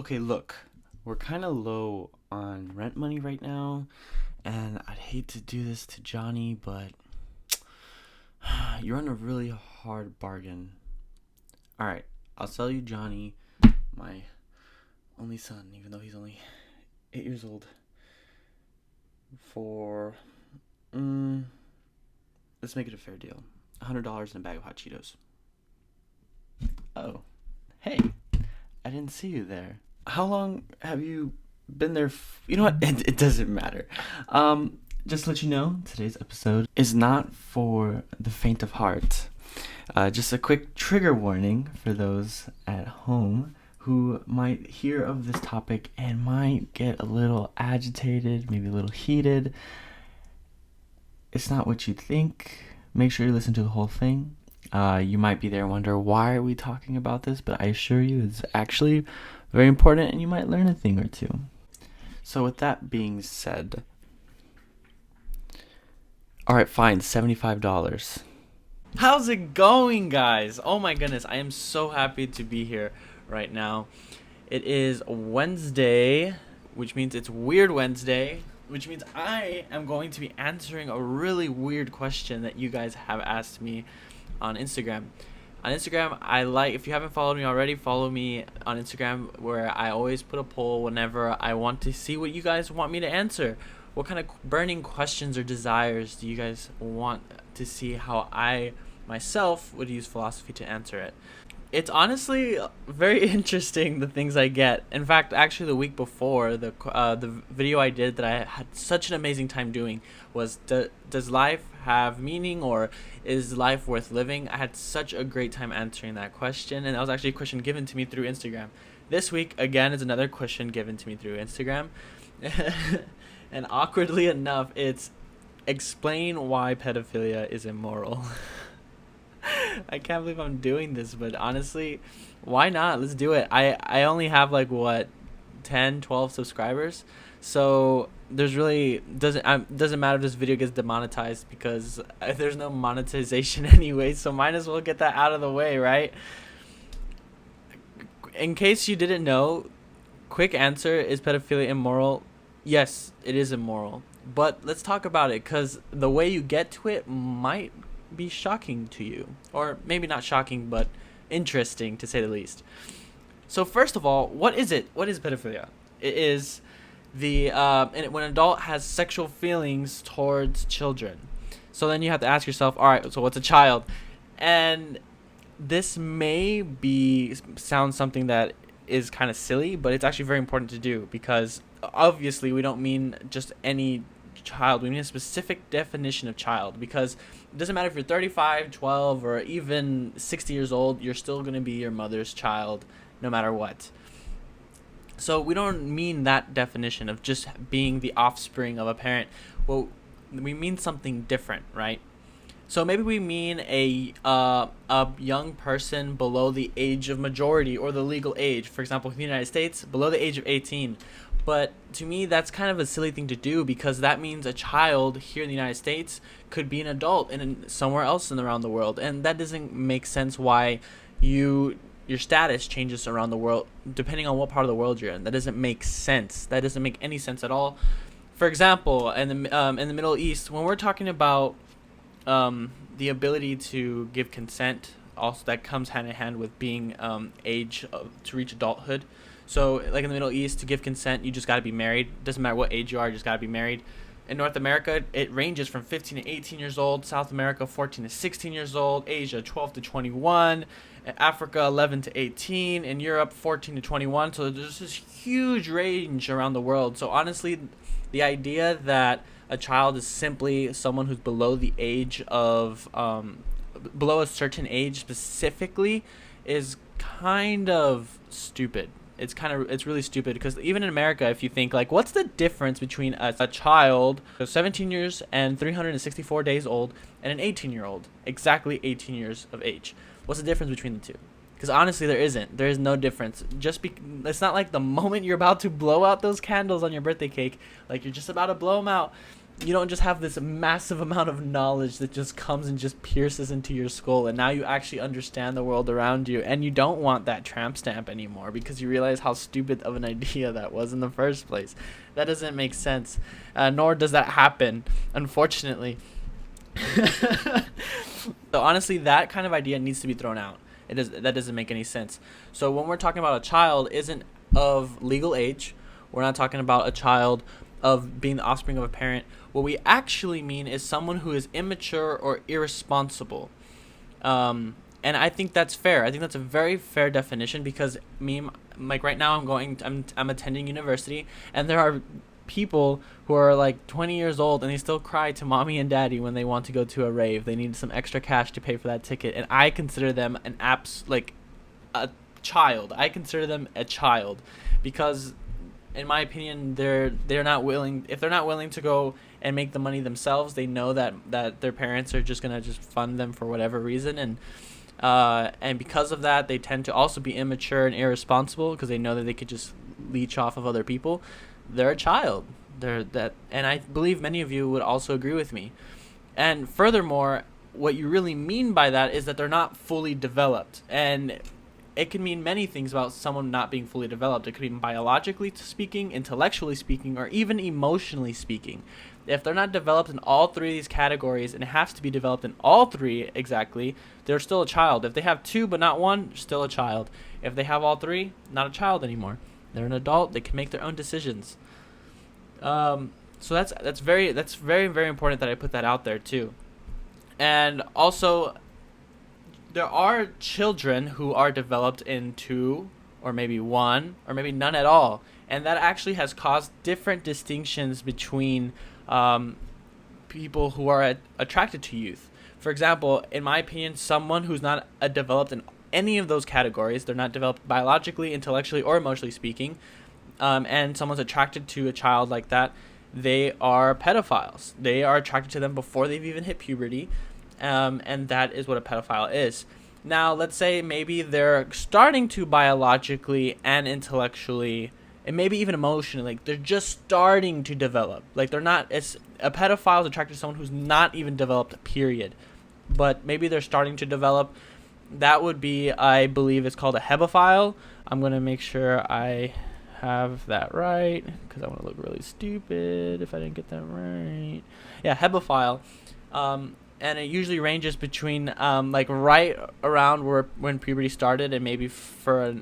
Okay, look, we're kind of low on rent money right now, and I'd hate to do this to Johnny, but you're on a really hard bargain. All right, I'll sell you Johnny, my only son, even though he's only 8 years old, for let's make it a fair deal. $100 and a bag of hot Cheetos. Oh, hey, I didn't see you there. How long have you been there? You know what? It doesn't matter. Just to let you know, today's episode is not for the faint of heart. Just a quick trigger warning for those at home who might hear of this topic and might get a little agitated, maybe a little heated. It's not what you think. Make sure you listen to the whole thing. You might be there and wonder, why are we talking about this? But I assure you, it's actually very important and you might learn a thing or two. So with that being said, all right, fine, $75. How's it going, guys? Oh my goodness, I am so happy to be here right now. It is Wednesday, which means it's Weird Wednesday, which means I am going to be answering a really weird question that you guys have asked me on Instagram. On Instagram, if you haven't followed me already, follow me on Instagram, where I always put a poll whenever I want to see what you guys want me to answer. What kind of burning questions or desires do you guys want to see how I myself would use philosophy to answer it? It's honestly very interesting, the things I get. In fact, actually the week before, the video I did that I had such an amazing time doing was, does life have meaning, or is life worth living? I had such a great time answering that question, and that was actually a question given to me through Instagram. This week, again, is another question given to me through Instagram. And awkwardly enough, it's explain why pedophilia is immoral. I can't believe I'm doing this, but honestly, why not? Let's do it. I only have 10, 12 subscribers, so there's really doesn't matter if this video gets demonetized, because there's no monetization anyway, so might as well get that out of the way, right? In case you didn't know, quick answer: is pedophilia immoral? Yes, it is immoral, but let's talk about it, because the way you get to it might be shocking to you, or maybe not shocking, but interesting to say the least. So first of all, what is it? What is pedophilia? It is when an adult has sexual feelings towards children. So then you have to ask yourself, all right, so what's a child? And this may sound something that is kind of silly, but it's actually very important to do, because obviously we don't mean just any child. We mean a specific definition of child, because it doesn't matter if you're 35, 12, or even 60 years old, you're still going to be your mother's child no matter what. So we don't mean that definition of just being the offspring of a parent. Well, we mean something different, right? So maybe we mean a young person below the age of majority, or the legal age. For example, in the United States, below the age of 18. But to me, that's kind of a silly thing to do, because that means a child here in the United States could be an adult somewhere else around the world. And that doesn't make sense why your status changes around the world depending on what part of the world you're in. That doesn't make sense. That doesn't make any sense at all. For example, in the Middle East, when we're talking about the ability to give consent, also that comes hand in hand with being to reach adulthood. So like in the Middle East, to give consent, you just got to be married. Doesn't matter what age you are, you just got to be married. In North America, it ranges from 15 to 18 years old. South America, 14 to 16 years old. Asia, 12 to 21. Africa, 11 to 18. In Europe, 14 to 21. So there's this huge range around the world. So honestly, the idea that a child is simply someone who's below the age of below a certain age specifically is kind of stupid. It's really stupid, because even in America, if you think what's the difference between a child, so 17 years and 364 days old, and an 18-year-old, exactly 18 years of age? What's the difference between the two? Because honestly, there isn't. There is no difference. It's not like the moment you're about to blow out those candles on your birthday cake, like you're just about to blow them out, you don't just have this massive amount of knowledge that just comes and just pierces into your skull, and now you actually understand the world around you, and you don't want that tramp stamp anymore because you realize how stupid of an idea that was in the first place. That doesn't make sense, nor does that happen, unfortunately. So honestly, that kind of idea needs to be thrown out. That doesn't make any sense. So when we're talking about a child isn't of legal age, we're not talking about a child of being the offspring of a parent. What we actually mean is someone who is immature or irresponsible. And I think that's fair. I think that's a very fair definition because like right now I'm attending university, and there are people who are like 20 years old and they still cry to mommy and daddy when they want to go to a rave. They need some extra cash to pay for that ticket, and I consider them a child. I consider them a child because, in my opinion, they're not willing. If they're not willing to go and make the money themselves, they know that their parents are just gonna just fund them for whatever reason, and because of that, they tend to also be immature and irresponsible because they know that they could just leech off of other people. They're a child. And I believe many of you would also agree with me. And furthermore, what you really mean by that is that they're not fully developed. And it can mean many things about someone not being fully developed. It could be biologically speaking, intellectually speaking, or even emotionally speaking. If they're not developed in all three of these categories, and it has to be developed in all three exactly, they're still a child. If they have two but not one, still a child. If they have all three, not a child anymore. They're an adult. They can make their own decisions. So that's very very important that I put that out there too. And also, there are children who are developed in two, or maybe one, or maybe none at all, and that actually has caused different distinctions between people who are attracted to youth. For example, in my opinion, someone who's not developed in any of those categories, they're not developed biologically, intellectually, or emotionally speaking, and someone's attracted to a child like that, they are pedophiles. They are attracted to them before they've even hit puberty, and that is what a pedophile is. Now, let's say maybe they're starting to biologically and intellectually, and maybe even emotionally, like they're just starting to develop. Like they're not, a pedophile is attracted to someone who's not even developed, period. But maybe they're starting to develop. That would be, I believe it's called a hebophile. I'm going to make sure I have that right because I want to look really stupid if I didn't get that right. Yeah, hebophile. And it usually ranges between like right around when puberty started and maybe for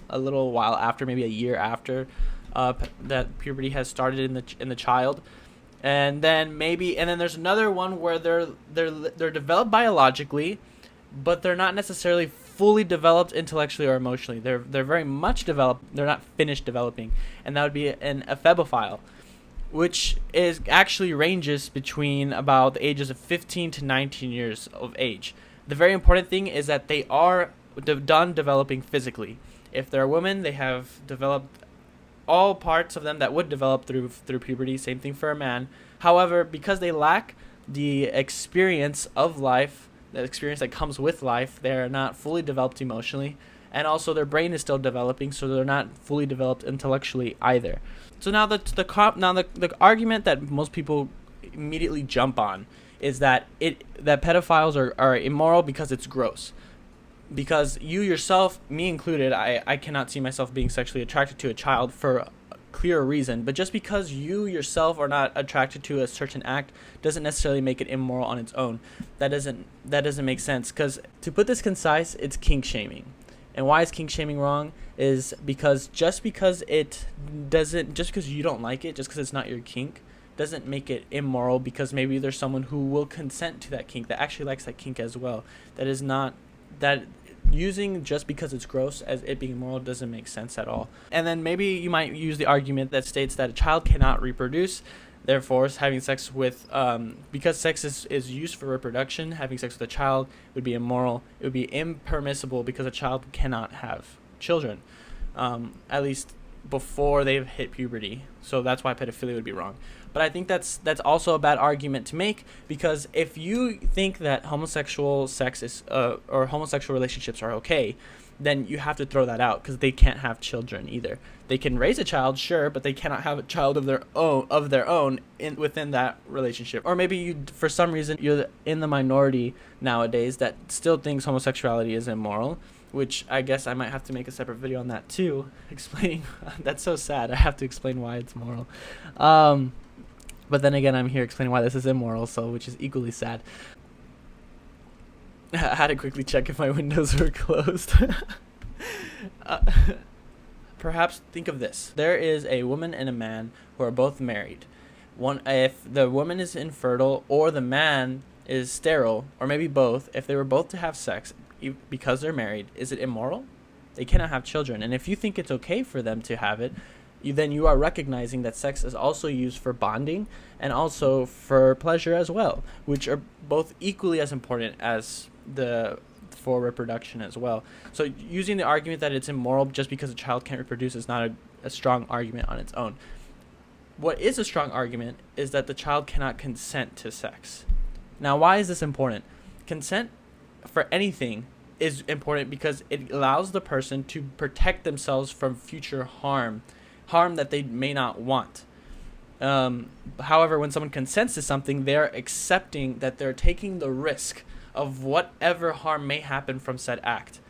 a little while after, maybe a year after that puberty has started in the child. And then there's another one where they're developed biologically, but they're not necessarily fully developed intellectually or emotionally. They're very much developed. They're not finished developing, and that would be an ephebophile, which is actually ranges between about the ages of 15 to 19 years of age. The very important thing is that they are done developing physically. If they're a woman, they have developed all parts of them that would develop through puberty. Same thing for a man. However, because they lack the experience of life, the experience that comes with life, they're not fully developed emotionally, and also their brain is still developing, so they're not fully developed intellectually either. So now the argument that most people immediately jump on is that pedophiles are immoral because it's gross. Because you yourself, me included, I cannot see myself being sexually attracted to a child for a clear reason. But just because you yourself are not attracted to a certain act doesn't necessarily make it immoral on its own. That doesn't make sense. Because to put this concise, it's kink shaming. And why is kink shaming wrong is because just because you don't like it, just because it's not your kink, doesn't make it immoral, because maybe there's someone who will consent to that kink, that actually likes that kink as well. That using just because it's gross as it being moral doesn't make sense at all. And then maybe you might use the argument that states that a child cannot reproduce, therefore having sex with because sex is used for reproduction, having sex with a child would be immoral. It would be impermissible because a child cannot have children, at least before they've hit puberty. So that's why pedophilia would be wrong. But I think that's also a bad argument to make, because if you think that homosexual sex is or homosexual relationships are okay, then you have to throw that out, because they can't have children either. They can raise a child, sure, but they cannot have a child of their own within that relationship. Or maybe you, for some reason, you're in the minority nowadays that still thinks homosexuality is immoral, which I guess I might have to make a separate video on that too, explaining. That's so sad. I have to explain why it's moral. But then again, I'm here explaining why this is immoral, so which is equally sad. I had to quickly check if my windows were closed. Perhaps think of this. There is a woman and a man who are both married. If the woman is infertile or the man is sterile, or maybe both, if they were both to have sex because they're married, is it immoral? They cannot have children. And if you think it's okay for them to have it, then you are recognizing that sex is also used for bonding and also for pleasure as well, which are both equally as important as for reproduction as well. So using the argument that it's immoral just because a child can't reproduce is not a strong argument on its own. What is a strong argument is that the child cannot consent to sex. Now, why is this important? Consent for anything is important because it allows the person to protect themselves from future harm that they may not want. However, when someone consents to something, they're accepting that they're taking the risk of whatever harm may happen from said act.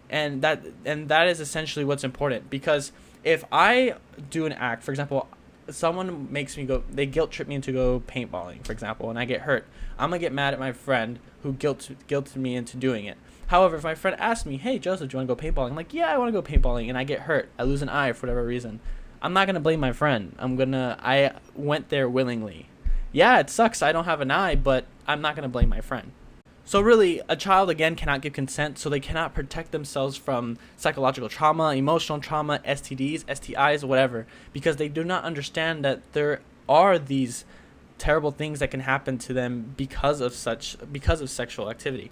And that is essentially what's important, because if I do an act, for example, someone makes me go, they guilt trip me into go paintballing, for example, and I get hurt, I'm gonna get mad at my friend who guilted me into doing it. However, if my friend asks me, hey Joseph, do you want to go paintballing? I'm like, yeah, I want to go paintballing, and I get hurt, I lose an eye for whatever reason, I'm not gonna blame my friend. I went there willingly. Yeah, it sucks I don't have an eye, but I'm not gonna blame my friend. So really, a child, again, cannot give consent, so they cannot protect themselves from psychological trauma, emotional trauma, STDs, STIs, whatever, because they do not understand that there are these terrible things that can happen to them because of sexual activity.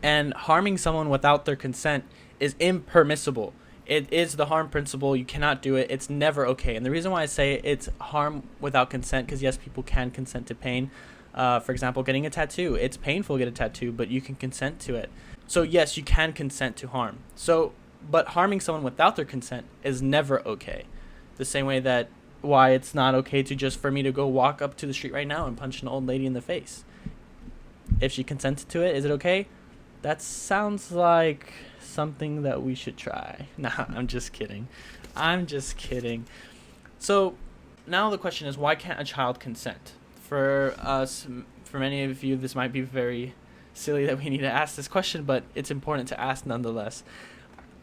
And harming someone without their consent is impermissible. It is the harm principle. You cannot do it. It's never okay. And the reason why I say it's harm without consent, because yes, people can consent to pain. For example, getting a tattoo. It's painful to get a tattoo, but you can consent to it. So yes, you can consent to harm. But harming someone without their consent is never okay. The same way that why it's not okay to just for me to go walk up to the street right now and punch an old lady in the face. If she consented to it, is it okay? That sounds like something that we should try. Nah, I'm just kidding. So now the question is, why can't a child consent? For many of you, this might be very silly that we need to ask this question, but it's important to ask nonetheless.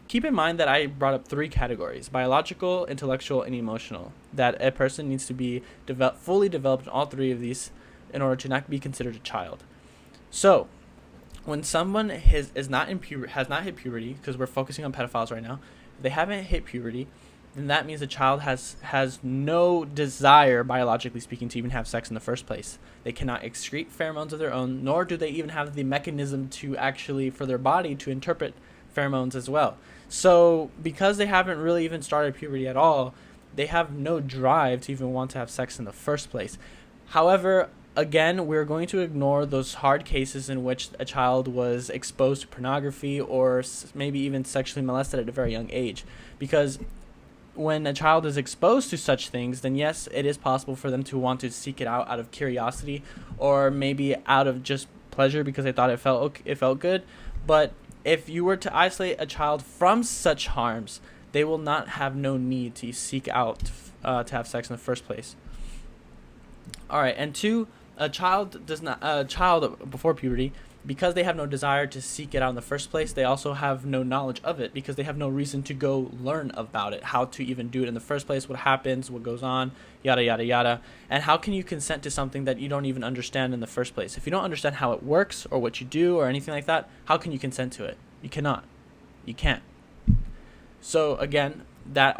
Keep in mind that I brought up 3 categories: biological, intellectual, and emotional. That a person needs to be fully developed in all 3 of these in order to not be considered a child. So, when someone has not hit puberty, because we're focusing on pedophiles right now, if they haven't hit puberty, then that means the child has no desire, biologically speaking, to even have sex in the first place. They cannot excrete pheromones of their own, nor do they even have the mechanism to actually, for their body to interpret pheromones as well. So because they haven't really even started puberty at all, they have no drive to even want to have sex in the first place. However, again, we're going to ignore those hard cases in which a child was exposed to pornography or maybe even sexually molested at a very young age, because when a child is exposed to such things, then yes, it is possible for them to want to seek it out of curiosity, or maybe out of just pleasure because they thought it felt good. But if you were to isolate a child from such harms, they will not have no need to seek out to have sex in the first place. All right, and 2, a child before puberty, because they have no desire to seek it out in the first place, they also have no knowledge of it because they have no reason to go learn about it, how to even do it in the first place, what happens, what goes on, yada, yada, yada. And how can you consent to something that you don't even understand in the first place? If you don't understand how it works or what you do or anything like that, how can you consent to it? You cannot. You can't. So again, that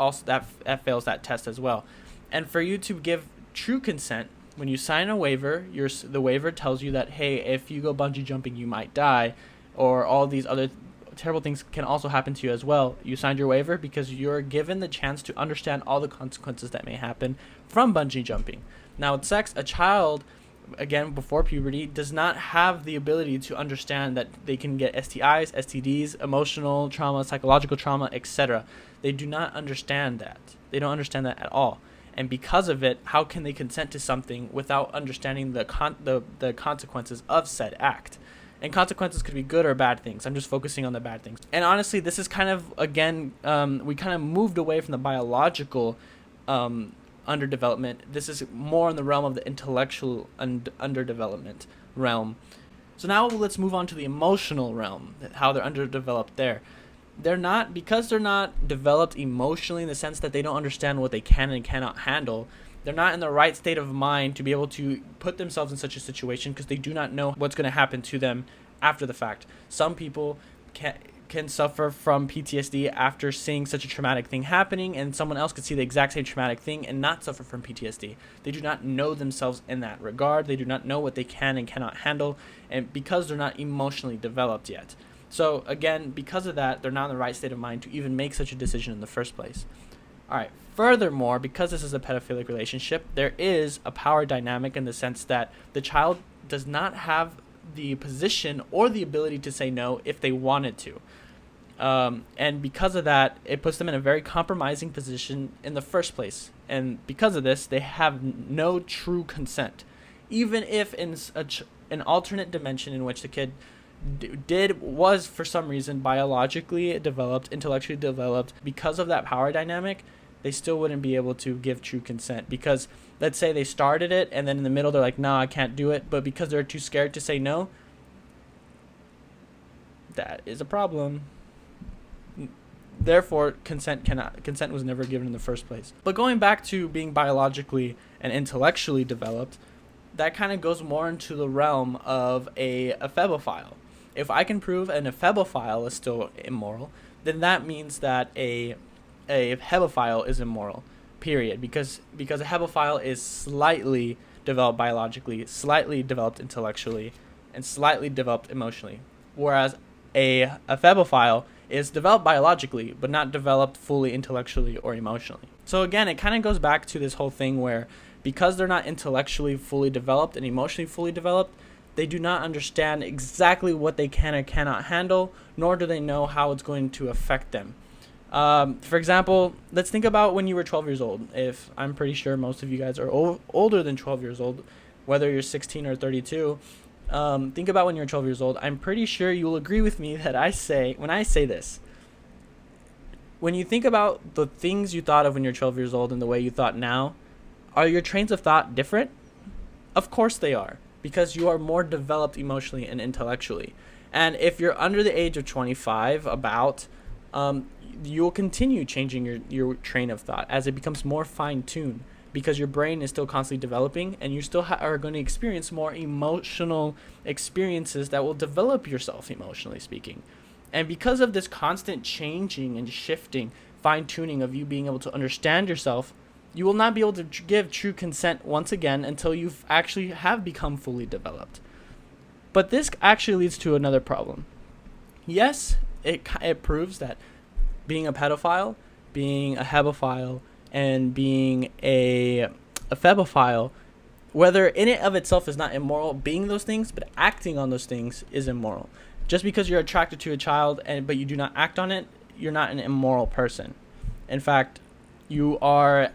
fails that test as well. And for you to give true consent, when you sign a waiver, the waiver tells you that, hey, if you go bungee jumping, you might die, or all these other terrible things can also happen to you as well. You signed your waiver because you're given the chance to understand all the consequences that may happen from bungee jumping. Now, with sex, a child again, before puberty, does not have the ability to understand that they can get STIs, STDs, emotional trauma, psychological trauma, etc. They do not understand that. They don't understand that at all. And because of it, how can they consent to something without understanding the consequences of said act? And consequences could be good or bad things. I'm just focusing on the bad things. And honestly, this is kind of, again, we kind of moved away from the biological underdevelopment. This is more in the realm of the intellectual underdevelopment realm. So now let's move on to the emotional realm, how they're underdeveloped there. Because they're not developed emotionally in the sense that they don't understand what they can and cannot handle, they're not in the right state of mind to be able to put themselves in such a situation because they do not know what's going to happen to them after the fact. Some people can suffer from PTSD after seeing such a traumatic thing happening, and someone else could see the exact same traumatic thing and not suffer from PTSD. They do not know themselves in that regard. They do not know what they can and cannot handle, and because they're not emotionally developed yet. So again, because of that, they're not in the right state of mind to even make such a decision in the first place. All right. Furthermore, because this is a pedophilic relationship, there is a power dynamic in the sense that the child does not have the position or the ability to say no if they wanted to. And because of that, it puts them in a very compromising position in the first place. And because of this, they have no true consent. Even if in an alternate dimension in which the kid was for some reason biologically developed, intellectually developed, because of that power dynamic, they still wouldn't be able to give true consent. Because let's say they started it and then in the middle they're like, nah, I can't do it. But because they're too scared to say no, that is a problem. Therefore, consent was never given in the first place. But going back to being biologically and intellectually developed, that kind of goes more into the realm of a pedophile. If I can prove an pedophile is still immoral, then that means that a pedophile is immoral, period. Because a pedophile is slightly developed biologically, slightly developed intellectually, and slightly developed emotionally. Whereas a pedophile is developed biologically, but not developed fully intellectually or emotionally. So again, it kind of goes back to this whole thing where because they're not intellectually fully developed and emotionally fully developed, they do not understand exactly what they can or cannot handle, nor do they know how it's going to affect them. For example, let's think about when you were 12 years old. If I'm pretty sure most of you guys are older than 12 years old, whether you're 16 or 32, think about when you're 12 years old. I'm pretty sure you will agree with me that when I say this, when you think about the things you thought of when you're 12 years old and the way you thought now, are your trains of thought different? Of course they are, because you are more developed emotionally and intellectually. And if you're under the age of 25, you'll continue changing your train of thought as it becomes more fine-tuned, because your brain is still constantly developing, and you still are going to experience more emotional experiences that will develop yourself emotionally speaking. And because of this constant changing and shifting, fine-tuning of you being able to understand yourself, you will not be able to give true consent once again until you actually have become fully developed. But this actually leads to another problem. Yes, it proves that being a pedophile, being a hebephile, and being a pedophile, whether in it of itself is not immoral, being those things, but acting on those things is immoral. Just because you're attracted to a child but you do not act on it, you're not an immoral person. In fact, you are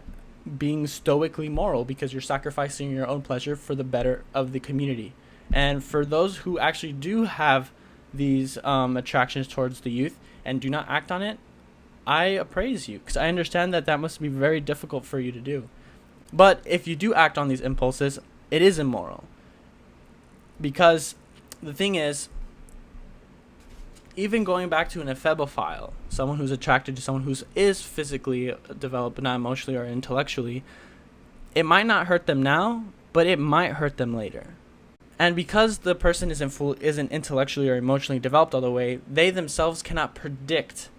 being stoically moral because you're sacrificing your own pleasure for the better of the community. And for those who actually do have these attractions towards the youth and do not act on it, I appraise you, because I understand that must be very difficult for you to do. But if you do act on these impulses, it is immoral. Because the thing is, even going back to an ephebophile, someone who's attracted to someone who is physically developed but not emotionally or intellectually, it might not hurt them now, but it might hurt them later. And because the person isn't intellectually or emotionally developed all the way, they themselves cannot predict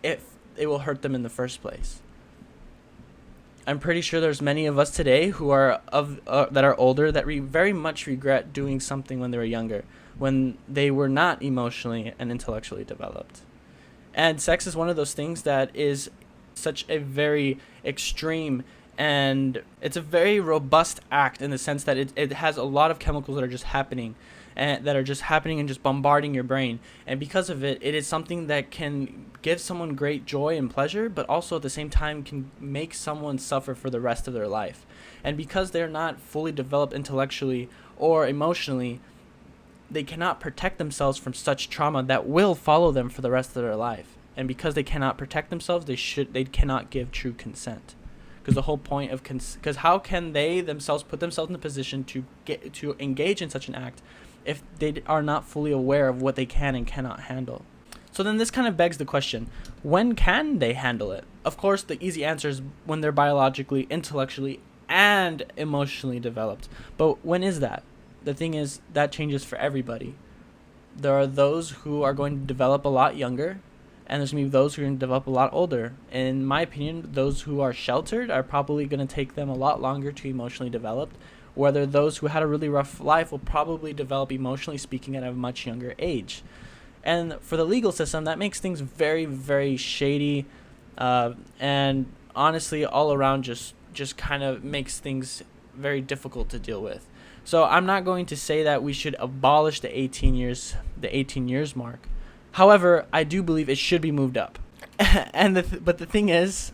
if it will hurt them in the first place. I'm pretty sure there's many of us today who are that are older that very much regret doing something when they were younger, when they were not emotionally and intellectually developed. And sex is one of those things that is such a very extreme And it's a very robust act in the sense that it has a lot of chemicals that are just happening, and that are just happening and just bombarding your brain. And because of it, it is something that can give someone great joy and pleasure, but also at the same time can make someone suffer for the rest of their life. And because they're not fully developed intellectually or emotionally, they cannot protect themselves from such trauma that will follow them for the rest of their life. And because they cannot protect themselves, they cannot give true consent. Because the whole point of because how can they themselves put themselves in a position to engage in such an act if they are not fully aware of what they can and cannot handle? So then this kind of begs the question, when can they handle it? Of course, the easy answer is when they're biologically, intellectually, and emotionally developed. But when is that? The thing is, that changes for everybody. There are those who are going to develop a lot younger, and there's going to be those who are going to develop a lot older. In my opinion, those who are sheltered are probably going to take them a lot longer to emotionally develop, whether those who had a really rough life will probably develop emotionally speaking at a much younger age. And for the legal system, that makes things very, very shady, and honestly, all around just kind of makes things very difficult to deal with. So I'm not going to say that we should abolish the 18 years mark. However, I do believe it should be moved up. But the thing is,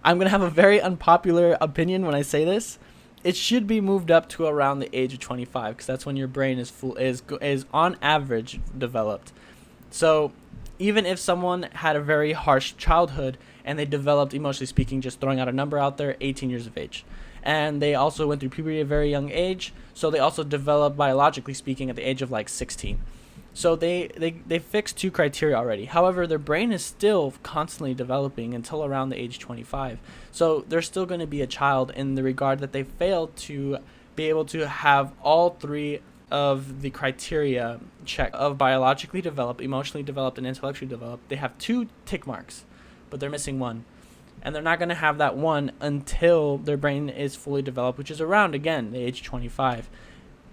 I'm going to have a very unpopular opinion when I say this. It should be moved up to around the age of 25, because that's when your brain is on average developed. So even if someone had a very harsh childhood and they developed, emotionally speaking, just throwing out a number out there, 18 years of age, and they also went through puberty at a very young age, so they also developed biologically speaking at the age of like 16. So they fixed two criteria already. However, their brain is still constantly developing until around the age 25. So they're still going to be a child in the regard that they failed to be able to have all three of the criteria check of biologically developed, emotionally developed, and intellectually developed. They have 2 tick marks, but they're missing 1. And they're not going to have that 1 until their brain is fully developed, which is around, again, the age 25.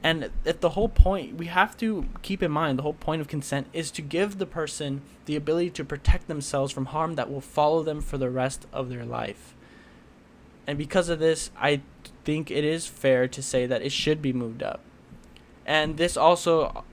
And at the whole point, we have to keep in mind, the whole point of consent is to give the person the ability to protect themselves from harm that will follow them for the rest of their life. And because of this, I think it is fair to say that it should be moved up. And this also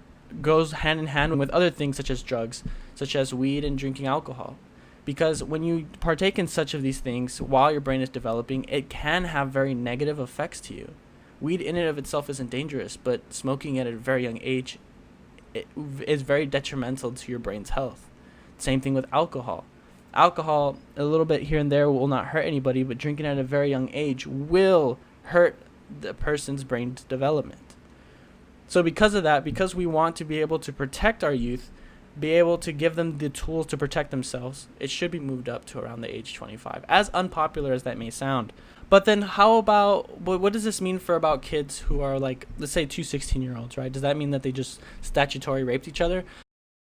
goes hand in hand with other things such as drugs, such as weed and drinking alcohol. Because when you partake in such of these things while your brain is developing, it can have very negative effects to you. Weed in and of itself isn't dangerous, but smoking at a very young age is very detrimental to your brain's health. Same thing with alcohol. Alcohol, a little bit here and there, will not hurt anybody, but drinking at a very young age will hurt the person's brain's development. So because of that, because we want to be able to protect our youth, be able to give them the tools to protect themselves, it should be moved up to around the age 25, as unpopular as that may sound. But then how about, what does this mean for about kids who are like, let's say 2 16-year-olds, right? Does that mean that they just statutory raped each other?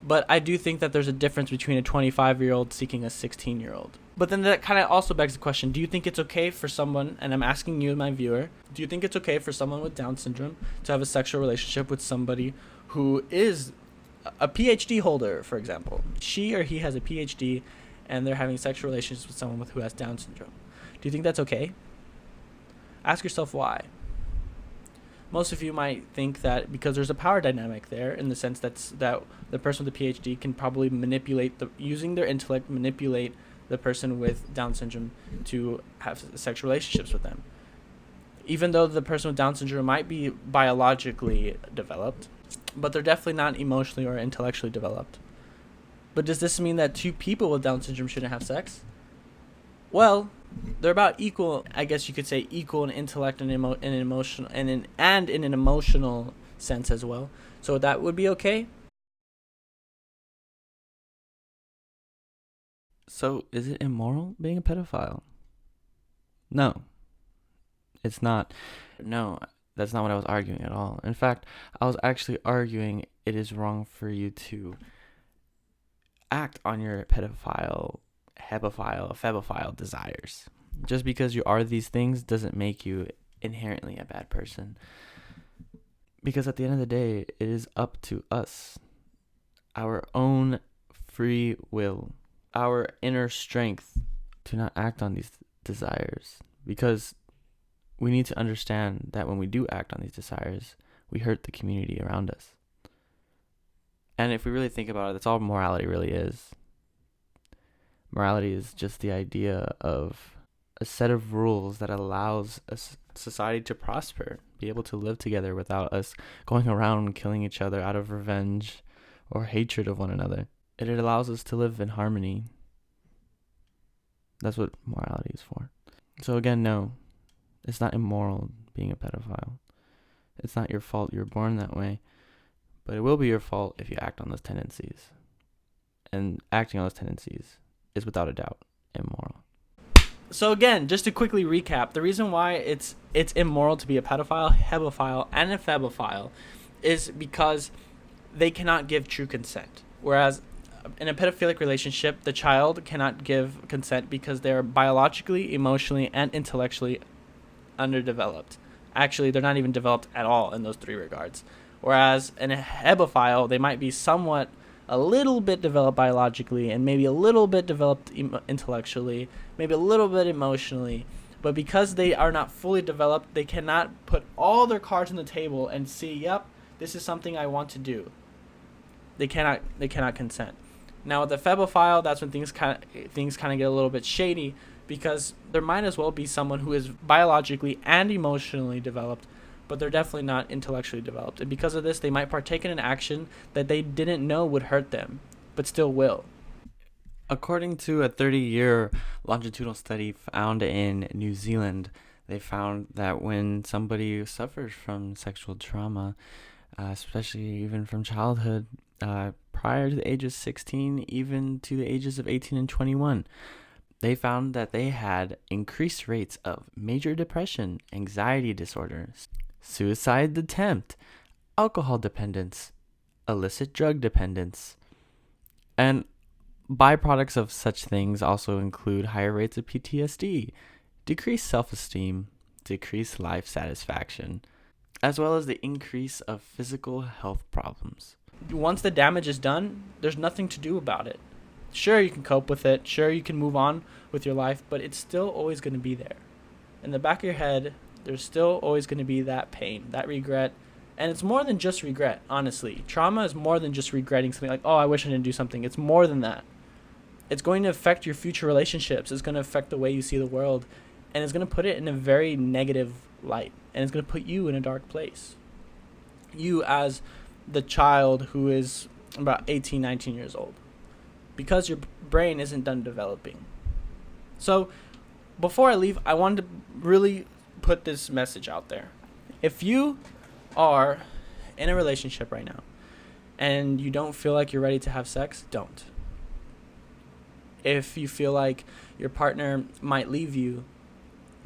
But I do think that there's a difference between a 25-year-old seeking a 16-year-old. But then that kind of also begs the question, do you think it's okay for someone, and I'm asking you, my viewer, do you think it's okay for someone with Down syndrome to have a sexual relationship with somebody who is a PhD holder, for example? She or he has a PhD, and they're having sexual relations with someone who has Down syndrome. Do you think that's okay? Ask yourself why. Most of you might think that because there's a power dynamic there, in the sense that the person with the PhD can probably using their intellect, manipulate the person with Down syndrome to have sexual relationships with them. Even though the person with Down syndrome might be biologically developed, but they're definitely not emotionally or intellectually developed. But does this mean that 2 people with Down syndrome shouldn't have sex? Well, they're about equal, I guess you could say, equal in intellect and in emotional and in an emotional sense as well. So that would be okay. So is it immoral being a pedophile? No, it's not. No, that's not what I was arguing at all. In fact, I was actually arguing it is wrong for you to act on your febophile desires. Just because you are these things doesn't make you inherently a bad person. Because at the end of the day, it is up to us, our own free will, our inner strength to not act on these desires. because we need to understand that when we do act on these desires, we hurt the community around us. And if we really think about it, that's all morality really is. Morality is just the idea of a set of rules that allows a society to prosper, be able to live together without us going around killing each other out of revenge or hatred of one another. It allows us to live in harmony. That's what morality is for. So again, no, it's not immoral being a pedophile. It's not your fault you were born that way, but it will be your fault if you act on those tendencies. And acting on those tendencies is without a doubt immoral. So again, just to quickly recap, the reason why it's immoral to be a pedophile, hebephile, and a phebophile is because they cannot give true consent. Whereas in a pedophilic relationship, the child cannot give consent because they're biologically, emotionally, and intellectually underdeveloped. Actually, they're not even developed at all in those three regards. Whereas in a hebephile, they might be somewhat a little bit developed biologically and maybe a little bit developed intellectually, maybe a little bit emotionally. But because they are not fully developed, they cannot put all their cards on the table and see, yep, this is something I want to do. They cannot consent. Now with the phebophile, that's when things kind of get a little bit shady, because there might as well be someone who is biologically and emotionally developed, but they're definitely not intellectually developed. And because of this, they might partake in an action that they didn't know would hurt them, but still will. According to a 30-year longitudinal study found in New Zealand, they found that when somebody suffers from sexual trauma, especially even from childhood, prior to the age of 16, even to the ages of 18 and 21, they found that they had increased rates of major depression, anxiety disorders, suicide attempt, alcohol dependence, illicit drug dependence. And byproducts of such things also include higher rates of PTSD, decreased self-esteem, decreased life satisfaction, as well as the increase of physical health problems. Once the damage is done, there's nothing to do about it. Sure, you can cope with it. Sure, you can move on with your life, but it's still always going to be there. In the back of your head, there's still always going to be that pain, that regret. And it's more than just regret, honestly. Trauma is more than just regretting something like, oh, I wish I didn't do something. It's more than that. It's going to affect your future relationships. It's going to affect the way you see the world. And it's going to put it in a very negative light. And it's going to put you in a dark place. You as the child who is about 18, 19 years old. Because your brain isn't done developing. So, before I leave, I wanted to really put this message out there. If you are in a relationship right now and you don't feel like you're ready to have sex, don't. If you feel like your partner might leave you,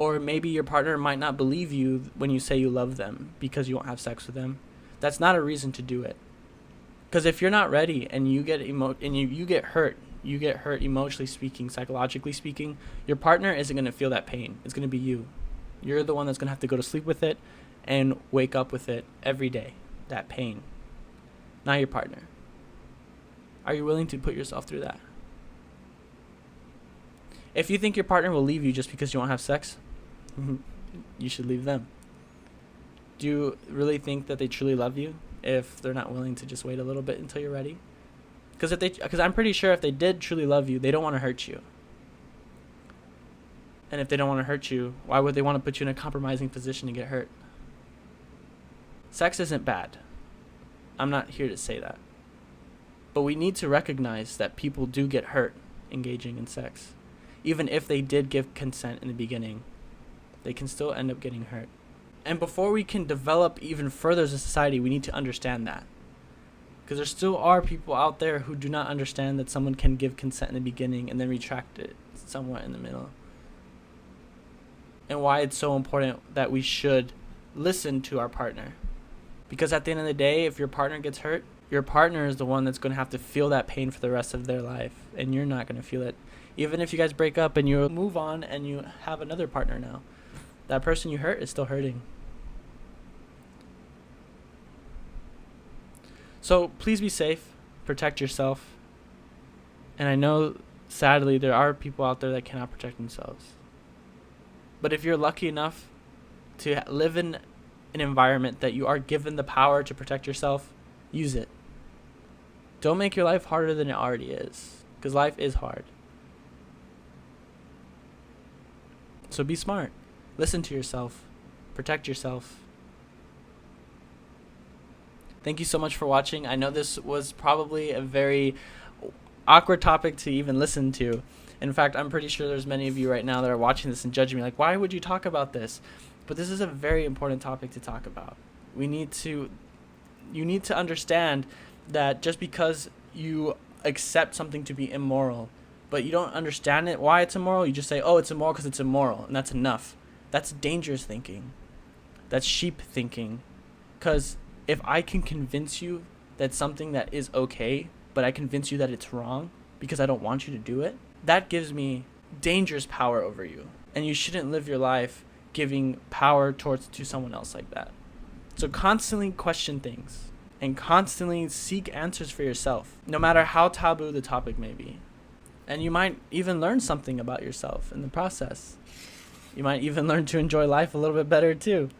or maybe your partner might not believe you when you say you love them because you won't have sex with them, that's not a reason to do it. Because if you're not ready and you get you get hurt emotionally speaking, psychologically speaking, your partner isn't going to feel that pain. It's going to be you. You're the one that's going to have to go to sleep with it and wake up with it every day, that pain. Not your partner. Are you willing to put yourself through that? If you think your partner will leave you just because you won't have sex, you should leave them. Do you really think that they truly love you if they're not willing to just wait a little bit until you're ready? Because I'm pretty sure if they did truly love you, they don't want to hurt you. And if they don't want to hurt you, why would they want to put you in a compromising position to get hurt? Sex isn't bad. I'm not here to say that. But we need to recognize that people do get hurt engaging in sex. Even if they did give consent in the beginning, they can still end up getting hurt. And before we can develop even further as a society, we need to understand that. Because there still are people out there who do not understand that someone can give consent in the beginning and then retract it somewhere in the middle. And why it's so important that we should listen to our partner. Because at the end of the day, if your partner gets hurt, your partner is the one that's going to have to feel that pain for the rest of their life. And you're not going to feel it. Even if you guys break up and you move on and you have another partner now, that person you hurt is still hurting. So please be safe, protect yourself. And I know, sadly, there are people out there that cannot protect themselves. But if you're lucky enough to live in an environment that you are given the power to protect yourself, use it. Don't make your life harder than it already is, because life is hard. So be smart. Listen to yourself. Protect yourself. Thank you so much for watching. I know this was probably a very awkward topic to even listen to. In fact, I'm pretty sure there's many of you right now that are watching this and judging me like, why would you talk about this? But this is a very important topic to talk about. You need to understand that just because you accept something to be immoral, but you don't understand it, why it's immoral, you just say, oh, it's immoral because it's immoral, and that's enough. That's dangerous thinking. That's sheep thinking. Because if I can convince you that something that is okay, but I convince you that it's wrong because I don't want you to do it, that gives me dangerous power over you. And you shouldn't live your life giving power to someone else like that. So constantly question things and constantly seek answers for yourself, no matter how taboo the topic may be. And you might even learn something about yourself in the process. You might even learn to enjoy life a little bit better too.